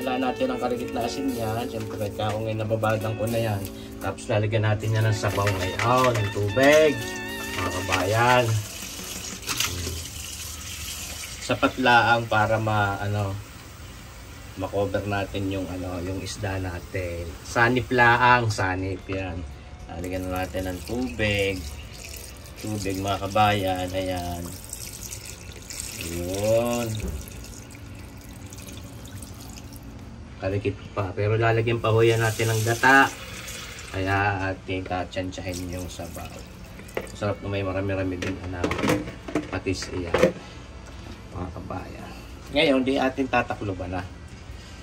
Kailangan natin ang karikit na asin yan. Siyempre, kaya kung nababadan ko na yan. Tapos lalagyan natin yan ng sabaw ngayon, ng tubig. Mga kabayan. Sapat laang para ma-cover natin yung yung isda natin. Sanip laang, sanip yan. Lalagyan natin ng tubig. Tubig mga kabayan, ayan. Ayun. Kalikit pa, pero lalagyan pa ho yan natin ng gata. Kaya ating katsyansyahin yung sabaw. Masarap na may marami-rami din patis iyan. Mga kabayan. Ngayon, di ating tatakloban na.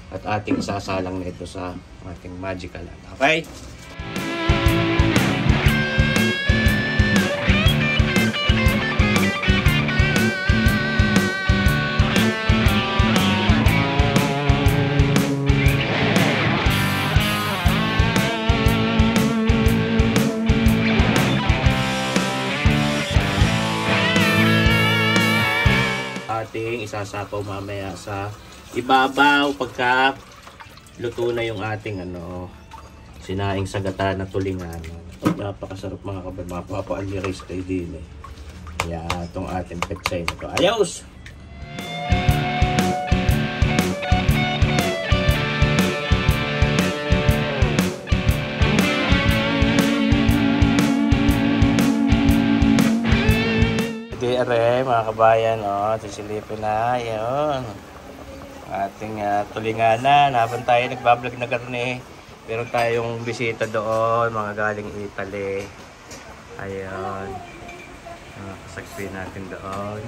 At ating sasalang na ito sa ating magical. Okay? Ating isasapaw mamaya sa ibabaw pagka luto na yung ating sinaing sa gata na tulingan. Napakasarap mga kabay, mapapa-aliris kayo din eh. Kaya itong ating petsay na ito. Ayos! Ere, mga kabayan, sisilipin na, yun. Ating tulinganan, habang tayo nagbablog na karne, pero tayong bisita doon, mga galing Italy. Ayun. Kasagpin natin doon.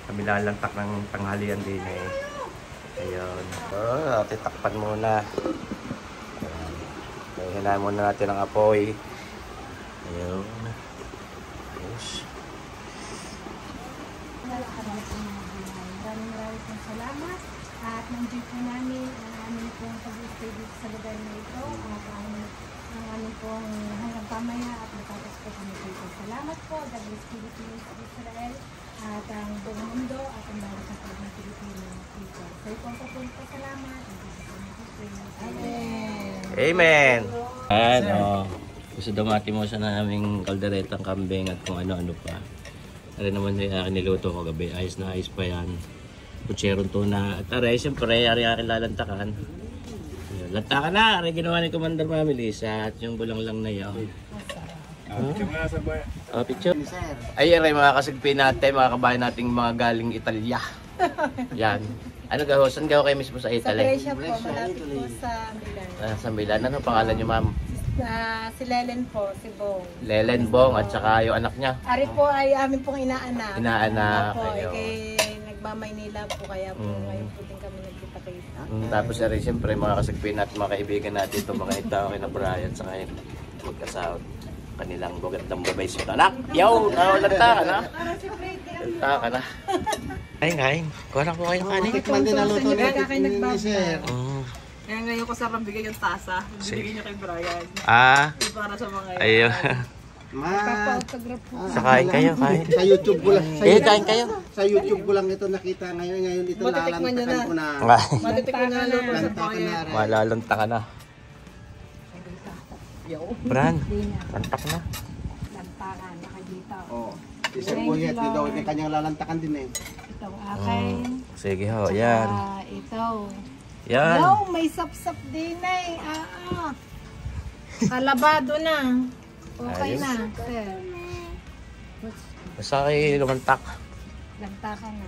Kami lalantak ng tanghalian din eh. Ayun. So, titakpan muna. Hinahin muna natin ang apoy. Ayun. Yes. Maraming pong salamat at nandiyo po namin ang aming pong pag-stay dito sa lugar na ito at ang aming pong hanggang pamaya at matapos po kami dito. Salamat po, God bless Philippines, Israel at ang buong mundo at ang bawat sa pag ng Pilipino people. So ipong po salamat. Amen. Amen. Gusto dumati mo sa naming kalderetang kambing at kung ano-ano pa. Ano naman yung niluto ko gabi. Ayos na ayos pa yan. Pucherong tuna. At aray, siyempre, aking lalantakan. Lantakan na! Aray, ginawa ni Commander Mami Lisa. At yung bulang lang na yun. Picture mo na sa bayan. Picture. Ay, aray, mga kasagpin natin, mga kabayan nating mga galing Italya. Yan. Ano gaho? Saan gaho kayo mismo sa Italy? Sa Brescia po, malapit po sa Milan. Sa Milan. Ano pangalan niyo, ma'am? Si Lelen po, si Bong. Lelen Bong at saka yung anak niya. Ari po ay amin pong inaanak. Inaanak. Opo, nagmamaynila po kaya po ngayon po din kami nagkita-kita. Tapos ari siyempre mga kasagpin natin, mga kaibigan natin ito, mga itaw kina Brian sa ngayon magkasahod. Kanilang gagandang babay sa anak. Yo! Lanta ka na? Lanta ka na. Kain. Kuha lang po kayo ng kanin. Tikman din na luto ni Sir. Kaya ngayon ko sarang bigay yung tasa. Bibigyan niyo kay Brian. Para sa mga ayun. Sakain kayo, kain. Sa YouTube ko lang. Kain kayo. Sa YouTube ko lang ito nakita ngayon. Ngayon ito lalantakan ko na. Matitikman na luto sa Brian. Malalanta ka na. Bran, lantak na. Lantakan, nakagita. Oo. Isa po yan. Ito daw yung kanyang lalantakan din eh. Ito akin. Sige ho, yan. Ito. Yan. No, may sapsap din eh. Kalabado na. Okay ayos na, sir. Basta kayo lumantak. Lantakan na.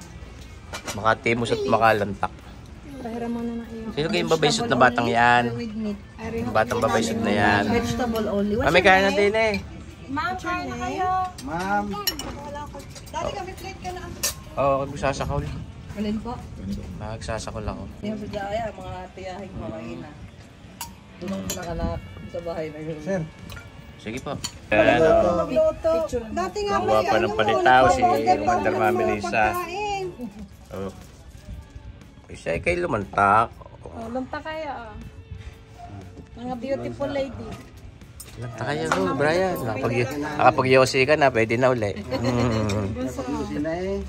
Makatimos at makalantak. Pahiram mo na iyo. Sino kayong babaysot na batang yan? Batang babaysot na yan. Vegetable only. Kami kaya na din eh. Ma'am, kain na kayo. Ma'am. Dati kami plate ka na. Oo, magsasakaw lang. Alin po? Magsasakaw lang ako. Yung sa Jaya, mga tiyahing makain na. Tunong pinakanak sa bahay na yun. Sir. Sige po. Magluto. Dati nga Gawa pa ng palitaw si Commander Mami Lisa. Oh. Isa kayo lumantak. Lunta kayo. Mga beautiful lady. Lanta kayo, Brian. Nakapag-yosi ka na, pwede na uli. Sila eh.